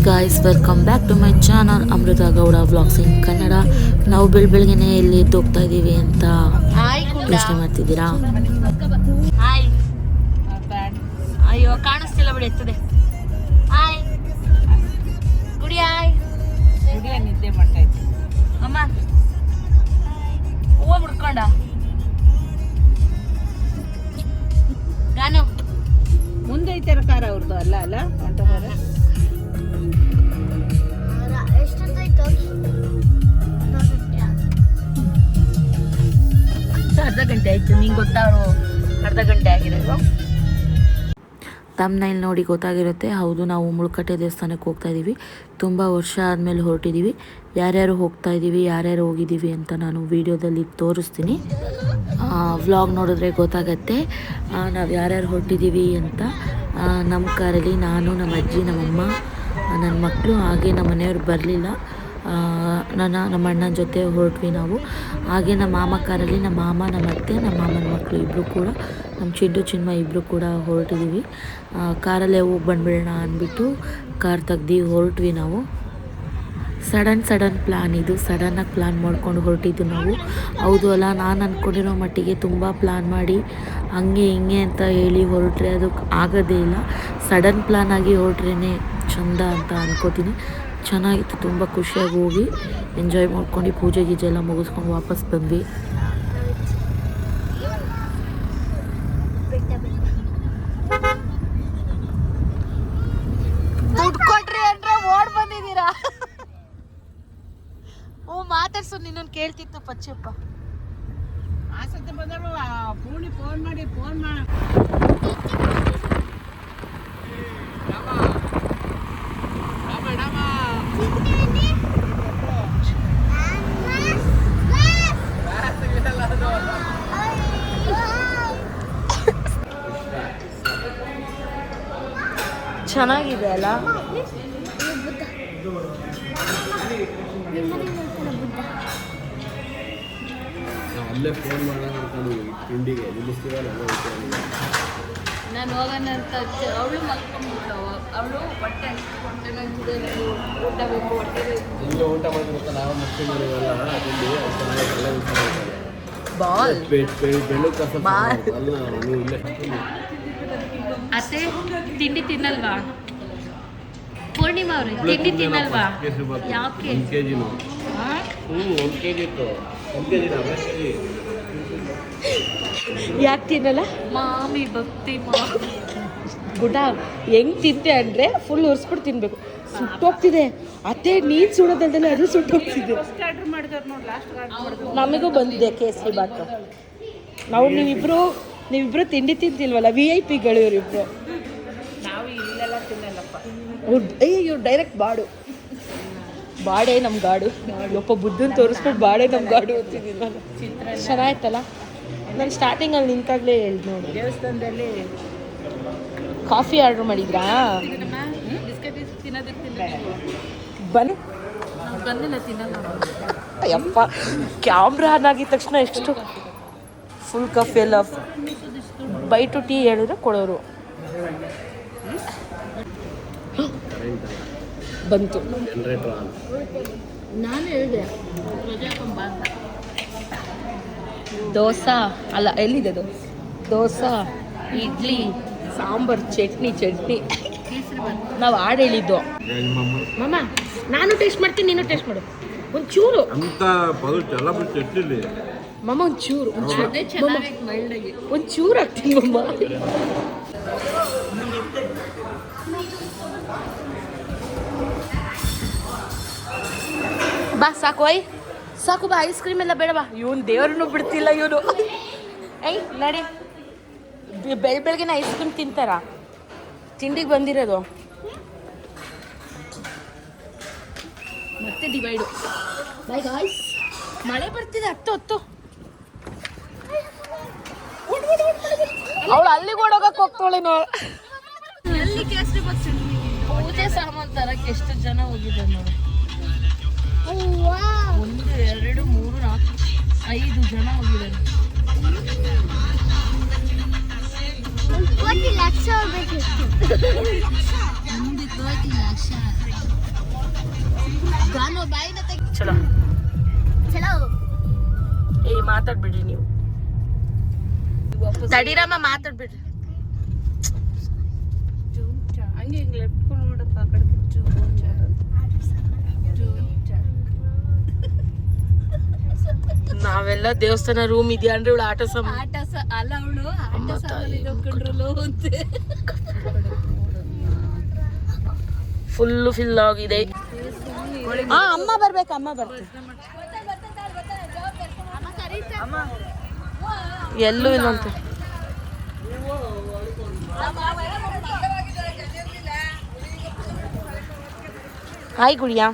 Guys, welcome back to my channel Amrita Gowda vlogs in Kannada. ನಾವು ಬೆಳಗ್ಗೆನೆ ಎಲ್ಲಿ ಎದ್ದು ಹೋಗ್ತಾ ಇದ್ದೀವಿ ಅಂತ ಯೋಚನೆ ಮಾಡ್ತಿದ್ದೀರಾ? ಅಯ್ಯೋ ಕಾಣಿಸ್ತಿಲ್ಲ ಬಿಡಿ, ಎತ್ತದೆ. ಹಾಯ್ ಗುಡಿ, ಹಾಯ್ ಗುಡಿಯ ನಿದ್ದೆ ಮಾಡ್ತಾ ಇತ್ತು ಅಮ್ಮ. ಹೂವು ಮುಡ್ಕೊಂಡ ಗಾನು ಮುಂದೆ ಐತೆ ಕಾರ ಅವ್ರದ್ದು ಅಲ್ಲ ಅಲ್ಲ ಹೊಂಟೋದ್ರೆ ಅರ್ಧ ಗಂಟೆ ಆಯ್ತು. ನಿಂಗೆ ಗೊತ್ತಾ ಅವರು ಅರ್ಧ ಗಂಟೆ ಆಗಿರೋದು. ತಮ್ನೈಲ್ ನೋಡಿ ಗೊತ್ತಾಗಿರುತ್ತೆ. ಹೌದು, ನಾವು ಮುಳ್ಕಟ್ಟೆ ದೇವಸ್ಥಾನಕ್ಕೆ ಹೋಗ್ತಾ ಇದ್ದೀವಿ. ತುಂಬ ವರ್ಷ ಆದಮೇಲೆ ಹೊರಟಿದ್ದೀವಿ. ಯಾರ್ಯಾರು ಹೋಗ್ತಾ ಇದ್ದೀವಿ, ಯಾರ್ಯಾರು ಹೋಗಿದ್ದೀವಿ ಅಂತ ನಾನು ವಿಡಿಯೋದಲ್ಲಿ ತೋರಿಸ್ತೀನಿ. ವ್ಲಾಗ್ ನೋಡಿದ್ರೆ ಗೊತ್ತಾಗತ್ತೆ ನಾವು ಯಾರ್ಯಾರು ಹೊರಟಿದ್ದೀವಿ ಅಂತ. ನಮ್ಮ ಕಾರಲ್ಲಿ ನಾನು, ನಮ್ಮ ಅಜ್ಜಿ, ನಮ್ಮಮ್ಮ, ನನ್ನ ಮಕ್ಕಳು, ಹಾಗೆ ನಮ್ಮ ಮನೆಯವ್ರು ಬರಲಿಲ್ಲ. ನಮ್ಮ ಅಣ್ಣನ ಜೊತೆ ಹೊರಟ್ವಿ ನಾವು. ಹಾಗೆ ನಮ್ಮ ಮಾಮ ಕಾರಲ್ಲಿ ನಮ್ಮ ಮಾಮ, ನಮ್ಮ ಅತ್ತೆ, ನಮ್ಮ ಮಾಮನ ಮಕ್ಕಳು ಇಬ್ಬರು ಕೂಡ, ನಮ್ಮ ಚಿಂಟು ಚಿನ್ಮ ಇಬ್ಬರು ಕೂಡ ಹೊರಟಿದ್ದೀವಿ. ಕಾರಲ್ಲೇ ಹೋಗಿ ಬಂದುಬಿಡೋಣ ಅಂದ್ಬಿಟ್ಟು ಕಾರ್ ತೆಗ್ದು ಹೊರಟ್ವಿ ನಾವು. ಸಡನ್ ಪ್ಲ್ಯಾನ್ ಇದು. ಸಡನ್ನಾಗಿ ಪ್ಲ್ಯಾನ್ ಮಾಡ್ಕೊಂಡು ಹೊರಟಿದ್ದು ನಾವು. ಹೌದು ಅಲ್ಲ, ನಾನು ಅಂದ್ಕೊಂಡಿರೋ ಮಟ್ಟಿಗೆ ತುಂಬ ಪ್ಲ್ಯಾನ್ ಮಾಡಿ ಹಂಗೆ ಹಿಂಗೆ ಅಂತ ಹೇಳಿ ಹೊರಟ್ರೆ ಅದು ಆಗೋದೇ ಇಲ್ಲ. ಸಡನ್ ಪ್ಲ್ಯಾನ್ ಆಗಿ ಹೊರಟ್ರೇ ಚಂದ ಅಂತ ಅಂದ್ಕೋತೀನಿ. ಚೆನ್ನಾಗಿತ್ತು, ತುಂಬ ಖುಷಿಯಾಗಿ ಹೋಗಿ ಎಂಜಾಯ್ ಮಾಡ್ಕೊಂಡು ಪೂಜೆ ಗೀಜೆ ಎಲ್ಲ ಮುಗಿಸ್ಕೊಂಡು ವಾಪಸ್ ಬಂದ್ವಿ. ದುಡ್ಡು ಕೊಟ್ರಿ ಅಂದ್ರೆ ಓಡ್ ಬಂದಿದ್ದೀರಾ? ಓ ಮಾತಾಡ್ಸು, ನಿನ್ನನ್ನು ಕೇಳ್ತಿತ್ತು ಪಚ್ಚಪ್ಪ. ಆಸಕ್ತಿ ಬಂದರು ಪೂರ್ಣಿ ಫೋನ್ ಮಾಡಿ ಚೆನ್ನಾಗಿದೆ ಅಲ್ಲ. ಅಲ್ಲೇ ಫೋನ್ ಮಾಡೋಣ ತಿಂಡಿಗೆ ನಾನು ಹೋಗೋಣ ಅಂತ ಅವಳು ಮಲ್ಕೊಂಡ್ಬಿಟ್ಲು. ಅವಳು ಹೊಟ್ಟೆ ಊಟ ಬೇಕು, ಹೊಟ್ಟೆ ಬೇಕು. ಊಟ ಮಾಡಿದ್ರೆ ನಾವು ಮುಖ್ಯಮಲ್ಲ ತಿಂಡಿ ಬಾಲ್ ಅತ್ತೆ ತಿಂಡಿ ತಿನ್ನಲ್ವಾ? ಪೂರ್ಣಿಮಾ ಅವ್ರಿ ತಿಂಡಿ ತಿನ್ನಲ್ವಾ? ಯಾಕೆ? 1 kg 1 kg ಇತ್ತು. 1 kg ಯಾಕೆ ತಿನ್ನಲ್ಲ? ಮಾಮಿ ಭಕ್ತಿ ಗುಡ ಹೆಂಗ್ ತಿಂತೆ ಅಂದರೆ ಫುಲ್ ಉರ್ಸ್ಬಿಟ್ಟು ತಿನ್ಬೇಕು. ಸುಟ್ಟೋಗ್ತಿದೆ ಅತ್ತೆ, ನೀನು ಸುಡೋದಲ್ದಲ್ಲ ಅದು ಸುಟ್ಟೋಗ್ತಿದೆ. ನಮಗೂ ಬಂದಿದೆ ಕೇಸರಿ ಬಾತು. ನಾವು ನೀವಿಬ್ರು ತಿಂಡಿ ತಿಂತಿಲ್ವಲ್ಲ, VIP ಗಳು ಇವರಿಬ್ರು. ನಾವು ಇಲ್ಲೆಲ್ಲ ತಿನ್ನಲ್ಲಪ್ಪ. ಇವ್ರು ಡೈರೆಕ್ಟ್ ಬಾಡೆ ನಮ್ಮ ಗಾಡು. ಒಬ್ಬ ಬುದ್ಧನ ತೋರಿಸ್ಬಿಟ್ಟು ಬಾಡೆ ನಮ್ಮ ಗಾಡು ಓದ್ತಿದ್ದೀನಿ ನಾನು. ಚೆನ್ನಾಯ್ತಲ್ಲ. ನಾನು ಸ್ಟಾರ್ಟಿಂಗಲ್ಲಿ ನಿಂತಾಗಲೇ ಹೇಳ್ದು ನೋಡಿ. ದೇವಸ್ಥಾನದಲ್ಲಿ ಕಾಫಿ ಆರ್ಡ್ರ್ ಮಾಡಿದ್ರಾ? ಬನ್ನಿ. ಬಂದಿಲ್ಲ, ತಿನ್ನಲ್ಲ. ಅಯ್ಯಪ್ಪ, ಕ್ಯಾಮ್ರಾ ಆನ್ ಆಗಿದ ತಕ್ಷಣ ಎಷ್ಟು ಫುಲ್ ಕಾಫಿ ಎಲ್ಲ ಬೈ ಟು ಟೀ ಹೇಳಿದ್ರೆ ಕೊಡೋರು. ಬಂತು. ನಾನು ಹೇಳಿದೆ ದೋಸೆ ಅಲ್ಲ, ಎಲ್ಲಿದೆ ದೋಸೆ, ಇಡ್ಲಿ, ಸಾಂಬಾರು, ಚಟ್ನಿ. ನಾವು ಹಾಡು ಹೇಳಿದ್ದು. ಮಾಮ ನಾನು ಟೇಸ್ಟ್ ಮಾಡ್ತೀನಿ, ನೀನು ಟೇಸ್ಟ್ ಮಾಡು ಒಂಚೂರು ಅಂತ ಚಟ್ನಿ. ಮಾಮ ಒಂಚೂರು ಹಾಕ್ತೀನಿ ಮಮ್ಮ. ಬಾ ಸಾಕು ಬಾ. ಐಸ್ ಕ್ರೀಮ್ ಎಲ್ಲ ಬೇಡ ಬಾ. ಇವನು ದೇವ್ರನ್ನೂ ಬಿಡ್ತಿಲ್ಲ ಇವನು. ನಡಿ, ಬೆಳಗ್ಗೆನ ಐಸ್ ಕ್ರೀಮ್ ತಿಂತಾರ? ತಿಂಡಿಗೆ ಬಂದಿರೋದು ಮತ್ತೆ ಡಿವೈಡು. ಬೈ ಗಾಯ್ಸ್, ಮಳೆ ಬರ್ತಿದೆ. ಹತ್ತು ಅವಳು ಅಲ್ಲಿಗೆ ಓಡೋಗಕ್ಕೆ ಹೋಗ್ತಾಳೇನೋ. ಎಲ್ಲಿ ಕೇಸರಿ ಬಾತ್ ಪೂಜೆ ಸಾಮಾನು ತರಕ್ಕೆ ಎಷ್ಟು ಜನ ಹೋಗಿದ್ದಾರೆ ನೋಡಿ. 1 2 3 4 5 ಜನ ಹೋಗಿದ್ದಾರೆ. 40 lakhs ಚಲೋ ಏ ಮಾತಾಡ್ಬಿಡ್ರಿ ನೀವು ತಡೀರಮ್ಮ ಮಾತಾಡ್ಬಿಡ್ರಿ ಹಂಗೆ ಹಿಂಗೆ ಲೆಫ್ಟ್ ನೋಡಪ್ಪ ಆ ಕಡೆ ನಾವೆಲ್ಲ ದೇವಸ್ಥಾನ ರೂಮ್ ಇದೆಯಾ ಅಂದ್ರೆ ಇವಳು ಆಟ ಅಲ್ಲ ಅವಳು ಆಟ ಸಾಮಾನು ಅಂತೆ ಫುಲ್ಲು ಫಿಲ್ ಆಗಿದೆ. ಅಮ್ಮ ಬರ್ಬೇಕು, ಅಮ್ಮ ಬರ್ತಾರೆ. ಎಲ್ಲೂ ಇಲ್ಲಂತೆ. ಹಾಯ್ ಗುಡಿಯಾ.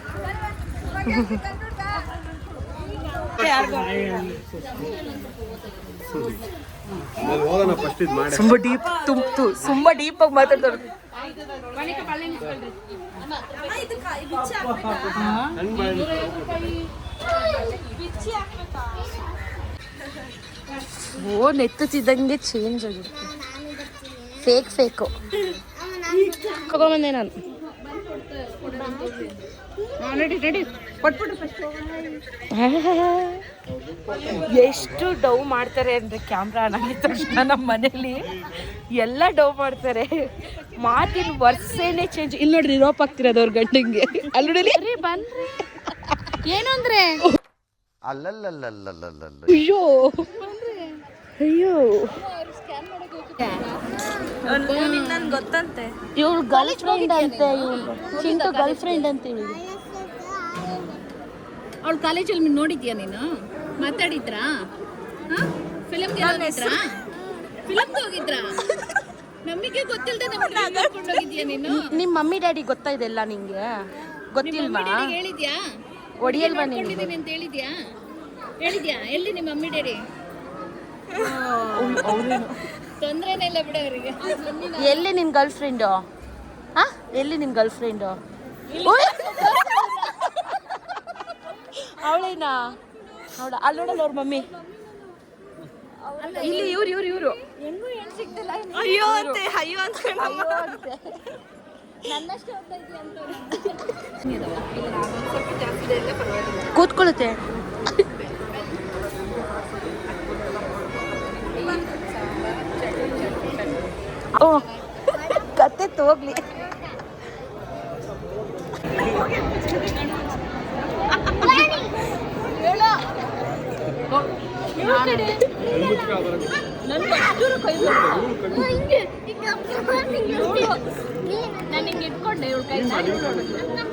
ತುಂಬಾ ಡೀಪ್ ಆಗಿ ಮಾತಾಡ್ತಾರೆ. ಓ ನೆತ್ತುತ್ತಿದ್ದಂಗೆ ಚೇಂಜ್ ಆಗುತ್ತೆ. ಫೇಕು ತಗೊಂಬಂದೆ ನಾನು. ರೆಡಿ ಎಷ್ಟು ಡೌ ಮಾಡ್ತಾರೆ ಅಂದ್ರೆ ಕ್ಯಾಮ್ರಾ ಆಗಿದ ತಕ್ಷಣ ನಮ್ಮ ಮನೇಲಿ ಎಲ್ಲ ಡೌ ಮಾಡ್ತಾರೆ. ಮಾತಿನ ವರ್ಷನೇ ಚೇಂಜ್. ಇಲ್ಲಿ ನೋಡ್ರಿ ರೋಪ್ ಆಗ್ತಿರೋದು ಅವ್ರ ಗಂಡಂಗೆ. ಅಲ್ಲಿ ನೋಡ್ರಿ ಬನ್ರಿ ಏನು ಅಂದ್ರೆ ಅಯ್ಯೋ ಅಯ್ಯೋ ಗೊತ್ತಂತೆ ಇವಳು ಗರ್ಲ್ ಫ್ರೆಂಡ್ ಅಂತೆ. ಇವಳು ಚಿಂಟು ಗರ್ಲ್ ಫ್ರೆಂಡ್ ಅಂತ ಹೇಳಿ. ಅವಳು ಕಾಲೇಜಲ್ಲಿ ನೋಡಿದ್ಯಾ ನೀನು? ಮಾತಾಡಿದ್ರಾ? ಫಿಲಮ್ಗೆ ಹೋಗಿದ್ರಾ? ನಮಗೆ ಗೊತ್ತಿಲ್ಲದೆ ನಮ್ಮನ್ನ ಕರ್ಕೊಂಡು ಹೋಗಿದ್ಯಾ ನೀನು? ನಿಮ್ಮ ಮಮ್ಮಿ ಡ್ಯಾಡಿ ಗೊತ್ತಾ ಇದೆಲ್ಲ ನಿಂಗೆ? ಗೊತ್ತಿಲ್ವಾ? ಹೇಳಿದ್ಯಾ? ಒಡಿಯಲ್ವಾ ನೀನು ಅಂತ ಹೇಳಿದ್ಯಾ? ಎಲ್ಲಿ ನಿಮ್ಮ ಮಮ್ಮಿ ಡ್ಯಾಡಿ? ತೊಂದ್ರೆನೇ ಇಲ್ಲ ಬಿಡ ಅವರಿಗೆ. ಎಲ್ಲಿ ನಿನ್ ಗರ್ಲ್ ಫ್ರೆಂಡು? ಎಲ್ಲಿ ನಿನ್ ಗರ್ಲ್ ಫ್ರೆಂಡು? ಅವಳೇನಾ? ನೋಡ ಅಲ್ಲಿ ನೋಡಲ್ಲ ಅವ್ರ ಮಮ್ಮಿ. ಇಲ್ಲಿ ಇವ್ರು ಹೆಂಗೂ ಹೆಣ್ಣು ಸಿಗ್ತಿಲ್ಲ. ಅಯ್ಯೋ ಅಂತೆ ನನ್ನಷ್ಟೇ ಹೋಗ್ತಾ ಇದೆಯಾ ಅಂತ ಕೂತ್ಕೊಳ್ಳುತ್ತೆ. ಓ ಕತ್ತೆ ಹೋಗ್ಲಿ.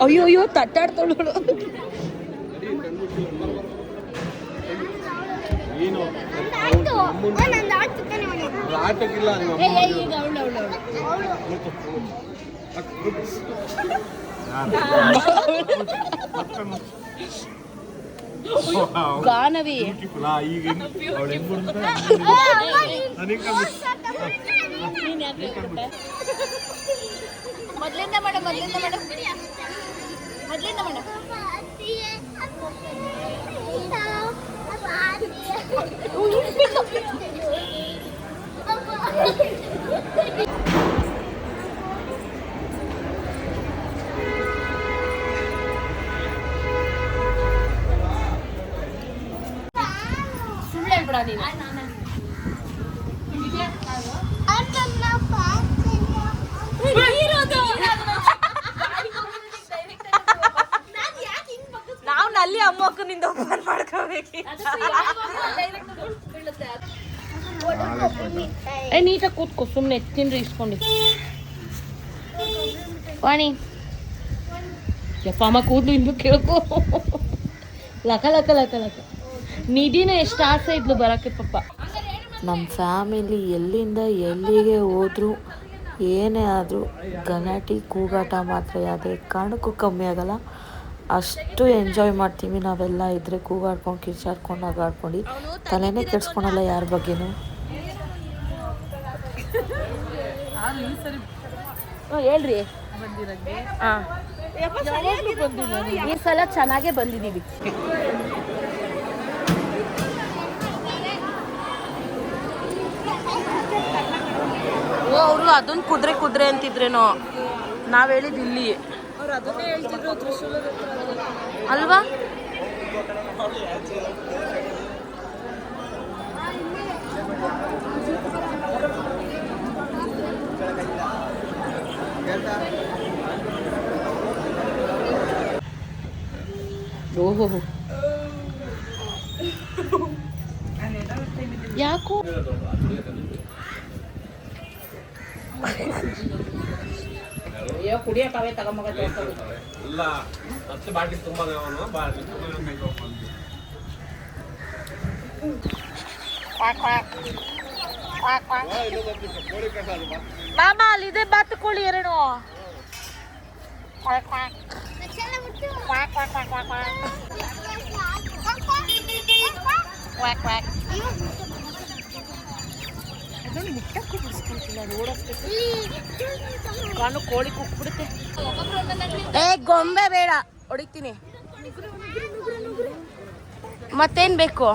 ಅಯ್ಯೋ ತಟ್ಟಾಡ್ತೋಳು. ಗಾನವಿ ಮೊದ್ಲಿಂದ ಮಾಡ ಸುಳ್ಳು ಹೇಳ್ಬಿಡ ನೀನು. ನಾವು ನಲ್ಲಿ ಅಮ್ಮಕ್ಕನಿಂದ ಓಪನ್ ಮಾಡ್ಕೋಬೇಕು. ನೀಟಾಗಿ ಕೂತ್ಕೋ, ಸುಮ್ಮನೆ ತಿನ್ರಿ ಇಸ್ಕೊಂಡು. ವಾಣಿ ಯಪ್ಪ ಅಮ್ಮ ಕೂದ್ಲು ಇನ್ನು ಕೇಳ್ಕೊ. ಲಕ ಲಕ ಲಕ ಲಕ. ನಿಧಿನ ಎಷ್ಟು ಆಸೆ ಇದ್ಲು ಬರೋಕ್ಕೆ ಪಾಪ. ನಮ್ಮ ಫ್ಯಾಮಿಲಿ ಎಲ್ಲಿಂದ ಎಲ್ಲಿಗೆ ಹೋದ್ರು ಏನೇ ಆದರೂ ಗಲಾಟೆ ಕೂಗಾಟ ಮಾತ್ರ ಯಾವುದೇ ಕಾರಣಕ್ಕೂ ಕಮ್ಮಿ ಆಗಲ್ಲ. ಅಷ್ಟು ಎಂಜಾಯ್ ಮಾಡ್ತೀವಿ ನಾವೆಲ್ಲ ಇದ್ರೆ. ಕೂಗಾಡ್ಕೊಂಡು ಕಿರ್ಚಾಡ್ಕೊಂಡು ಆಗಾಡ್ಕೊಂಡು ತಲೆನೇ ಕೆಡ್ಸ್ಕೊಳಲ್ಲ ಯಾರ ಬಗ್ಗೆನೂ. ಹೇಳ್ರಿ. ಹಾಂ ಈ ಸಲ ಚೆನ್ನಾಗೇ ಬಂದಿದ್ದೀವಿ. ಅವರು ಅದನ್ನ ಕುದುರೆ ಅಂತಿದ್ರೇನೋ, ನಾವ್ ಹೇಳಿದ್ ಇಲ್ಲಿ ಅವ್ರು ಅದನ್ನೇ ಹೇಳ್ತಿದ್ರು ತ್ರಿಶೂಲದ ಹತ್ರ ಅಲ್ವಾ. ಓಹೋ ಯಾಕೋ ಕುಡಿಯೋಕಾವೇ ತಗೊಂಬ ಇಲ್ಲ ಹತ್ತು ಬಾಟ್ಲಿ ತುಂಬ ಮಾಮ ಅಲ್ಲಿದೆ ಬಾತುಕೋಳಿ ಎರಡು. ನಾನು ಕೋಳಿ ಕುಕ್ಬಿಡುತ್ತೆ. ಏ ಗೊಂಬೆ ಬೇಡ, ಹೊಡಿತೀನಿ. ಮತ್ತೇನ್ ಬೇಕು?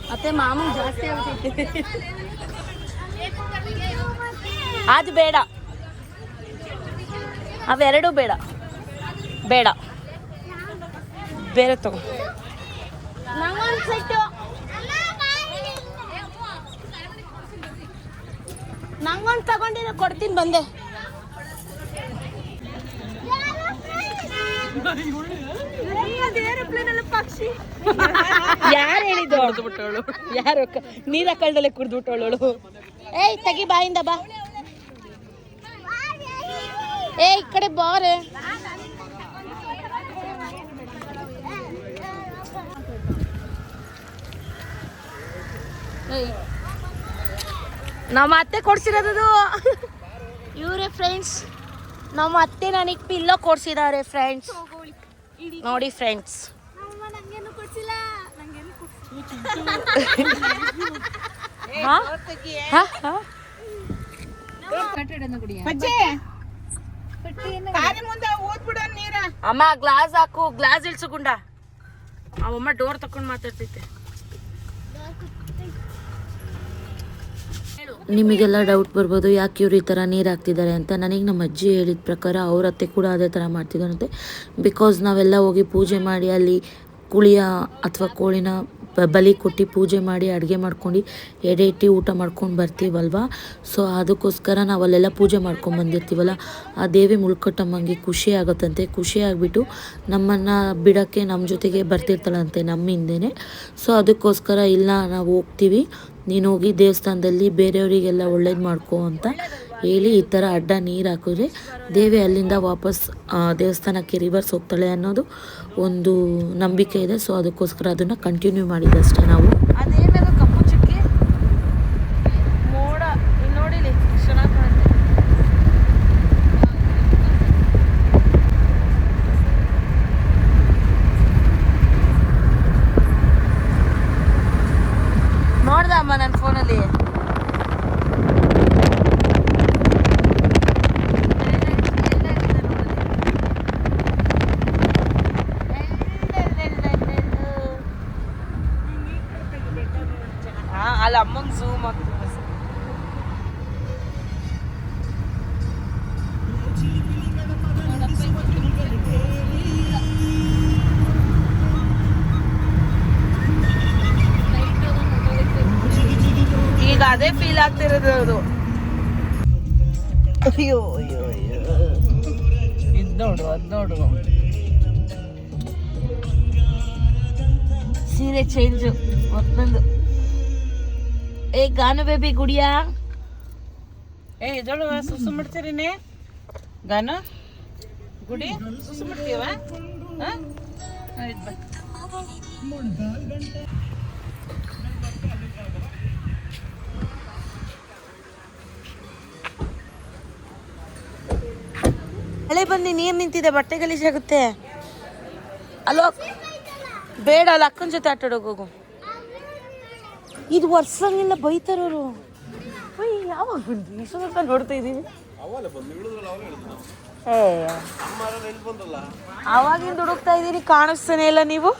ಮತ್ತೆ ಮಾಮೂಲು ಜಾಸ್ತಿ ಆಗ್ತೈತೆ. ಅದು ಬೇಡ, ಅವೆರಡು ಬೇಡ ಬೇಡ, ಬೇರೆ ತಗೋ. ನಂಗೊಂದು ತಗೊಂಡಿನ ಕೊಡ್ತೀನಿ ಬಂದೆ. ಪಕ್ಷಿ ಯಾರು ಹೇಳಿದ್ದು? ಕುಡ್ದುಬಿಟ್ಟವಳು ಯಾರು? ನೀರ ಕಳ್ಳದಲ್ಲೇ ಕುಡ್ದುಬಿಟ್ಟವಳು. ಏಯ್ ತೆಗಿ ಬಾಯಿಂದ ಬಾ. ಏ ಈ ಕಡೆ ಬಾರೆ. ನಮ್ಮ ಅತ್ತೆ ಕೊಡ್ಸಿರೋದು ಇವರೇ ಫ್ರೆಂಡ್ಸ್. ನಮ್ಮ ಅತ್ತೆ ನನಗೆ ಪಿಲ್ಲೋ ಕೊಡ್ಸಿದ್ದಾರೆ ಫ್ರೆಂಡ್ಸ್. ನೋಡಿ ಫ್ರೆಂಡ್ಸ್, ಅಮ್ಮ ಗ್ಲಾಸ್ ಹಾಕು, ಗ್ಲಾಸ್ ಇಳ್ಸುಗುಂಡ. ಅವಮ್ಮ ಡೋರ್ ತಕೊಂಡ್ ಮಾತಾಡ್ತೈತೆ. ನಿಮಗೆಲ್ಲ ಡೌಟ್ ಬರ್ಬೋದು ಯಾಕೆ ಇವ್ರು ಈ ಥರ ನೀರು ಹಾಕ್ತಿದ್ದಾರೆ ಅಂತ. ನನಗೆ ನಮ್ಮ ಅಜ್ಜಿ ಹೇಳಿದ ಪ್ರಕಾರ ಅವ್ರ ಅತ್ತೆ ಕೂಡ ಅದೇ ಥರ ಮಾಡ್ತಿದ್ದಾರಂತೆ. ಬಿಕಾಸ್ ನಾವೆಲ್ಲ ಹೋಗಿ ಪೂಜೆ ಮಾಡಿ ಅಲ್ಲಿ ಕುಳಿಯ ಅಥವಾ ಕೋಳಿನ ಬಲಿ ಕೊಟ್ಟು ಪೂಜೆ ಮಾಡಿ ಅಡುಗೆ ಮಾಡ್ಕೊಂಡು ಎಡೆ ಇಟ್ಟು ಊಟ ಮಾಡ್ಕೊಂಡು ಬರ್ತೀವಲ್ವ. ಸೊ ಅದಕ್ಕೋಸ್ಕರ ನಾವು ಅಲ್ಲೆಲ್ಲ ಪೂಜೆ ಮಾಡ್ಕೊಂಡು ಬಂದಿರ್ತೀವಲ್ಲ, ಆ ದೇವಿ ಮುಳ್ಕೊಟ್ಟಮ್ಮಂಗೆ ಖುಷಿ ಆಗುತ್ತಂತೆ. ಖುಷಿ ಆಗಿಬಿಟ್ಟು ನಮ್ಮನ್ನು ಬಿಡೋಕ್ಕೆ ನಮ್ಮ ಜೊತೆಗೆ ಬರ್ತಿರ್ತಾಳಂತೆ ನಮ್ಮ ಹಿಂದೆನೇ. ಸೊ ಅದಕ್ಕೋಸ್ಕರ ಇಲ್ಲ ನಾವು ಹೋಗ್ತೀವಿ, ನೀನು ಹೋಗಿ ದೇವಸ್ಥಾನದಲ್ಲಿ ಬೇರೆಯವರಿಗೆಲ್ಲ ಒಳ್ಳೇದು ಮಾಡ್ಕೊ ಅಂತ ಹೇಳಿ ಈ ಥರ ಅಡ್ಡ ನೀರು ಹಾಕಿದ್ರೆ ದೇವಿ ಅಲ್ಲಿಂದ ವಾಪಸ್ ದೇವಸ್ಥಾನಕ್ಕೆ ರಿವರ್ಸ್ ಹೋಗ್ತಾಳೆ ಅನ್ನೋದು ಒಂದು ನಂಬಿಕೆ ಇದೆ. ಸೊ ಅದಕ್ಕೋಸ್ಕರ ಅದನ್ನು ಕಂಟಿನ್ಯೂ ಮಾಡಿದ್ದಷ್ಟೇ ನಾವು. ಅದೇನದು ಕಪ್ಪು ಚುಕ್ಕಿ ಮೋಡ ನೋಡಿಲಿ ಚೆನ್ನಾಗಿ ಕಾಣುತ್ತೆ. ನೋಡ್ದ ಅಮ್ಮ ನನ್ನ ಫೋನಲ್ಲಿ. ಅಲ್ಲ ಅಮ್ಮಂಗೆ ಝೂಮ್ ಆಗ್ತದೆ. ಈಗ ಅದೇ ಫೀಲ್ ಆಗ್ತಿರೋದು ಅದು. ಅಯ್ಯೋ ಅಯ್ಯೋ ಅಯ್ಯೋ, ಇದ್ ನೋಡು ಅದ್ ನೋಡು, ಸೀರೆ ಚೇಂಜು ಮತ್ತೊಂದು. ಏ ಗಾನು ಬೇಬಿ ಗುಡಿಯಾ, ಏ ಇದೊಳು ಸುಸು ಬಿಡ್ತೀರಿನೇ ಗಾನು ಗುಡಿ ಸುಸು ಬಿಡ್ತೀವ. ಮಳೆ ಬಂದು ನೀರು ನಿಂತಿದೆ, ಬಟ್ಟೆ ಗಲೀಜಾಗುತ್ತೆ. ಅಲ್ಲೋ ಬೇಡ, ಅಲ್ಲಿ ಅಕ್ಕನ ಜೊತೆ ಆಟಾಡೋಕೆ ಹೋಗು. ಇದು ವರ್ಷಂಗಿಲ್ಲ ಬೈತಾರವರು. ಯಾವಾಗ ಬಂದ್ವಿ ಇಷ್ಟೊತ್ತ ನೋಡ್ತಾ ಇದ್ದೀವಿ. ಅವಾಗಿಂದ ಹುಡುಕ್ತಾ ಇದ್ದೀರಿ, ಕಾಣಿಸ್ತಾನೆ ಇಲ್ಲ ನೀವು.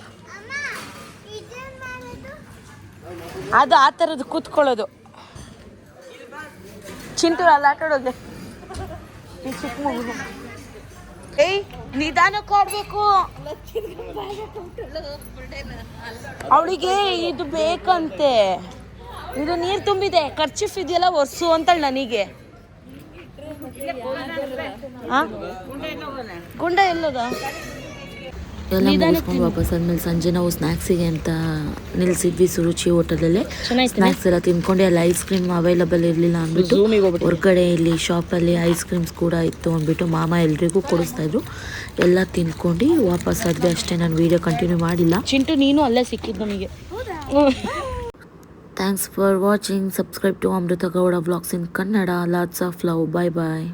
ಅದು ಆ ಥರದ್ದು ಕೂತ್ಕೊಳ್ಳೋದು. ಚಿಂಟು ಅಲ್ಲಿ ಆಟಾಡೋದೆ ಈ ಚಿಕ್ಕ ಮಗು. ಏಯ್ ನಿಧಾನಕ್ಕೆ ಆಡ್ಬೇಕು. ಅವಳಿಗೆ ಇದು ಬೇಕಂತೆ, ಇದು ನೀರು ತುಂಬಿದೆ, ಖರ್ಚಿಫ್ ಇದೆಯಲ್ಲ ಒರ್ಸು ಅಂತೇಳಿ ನನಗೆ. ಗುಂಡ ಎಲ್ಲದ? ಎಲ್ಲ ಮುಗಿಸ್ಕೊಂಡು ವಾಪಸ್ ಆದ್ಮೇಲೆ ಸಂಜೆ ನಾವು ಸ್ನ್ಯಾಕ್ಸಿಗೆ ಅಂತ ನಿಲ್ಸಿದ್ವಿ ಸುರುಚಿ ಹೋಟೆಲಲ್ಲಿ. ಸ್ನ್ಯಾಕ್ಸ್ ಎಲ್ಲ ತಿನ್ಕೊಂಡು ಅಲ್ಲಿ ಐಸ್ ಕ್ರೀಮ್ ಅವೈಲಬಲ್ ಇರಲಿಲ್ಲ ಅಂದ್ಬಿಟ್ಟು ಹೊರಗಡೆ ಇಲ್ಲಿ ಶಾಪಲ್ಲಿ ಐಸ್ ಕ್ರೀಮ್ಸ್ ಕೂಡ ಇತ್ತು ಅಂದ್ಬಿಟ್ಟು ಮಾಮ ಎಲ್ರಿಗೂ ಕೊಡಿಸ್ತಾ ಇದ್ರು. ಎಲ್ಲ ತಿನ್ಕೊಂಡು ವಾಪಸ್ ಆದ್ವಿ ಅಷ್ಟೇ. ನಾನು ವಿಡಿಯೋ ಕಂಟಿನ್ಯೂ ಮಾಡಿಲ್ಲ. ಚಿಂಟು ನೀನು ಅಲ್ಲೇ ಸಿಕ್ಕಿದ್ದು ನಮಗೆ. Thanks for watching. Subscribe to Amrita Gowda vlogs in Kannada. Lots of love. Bye bye.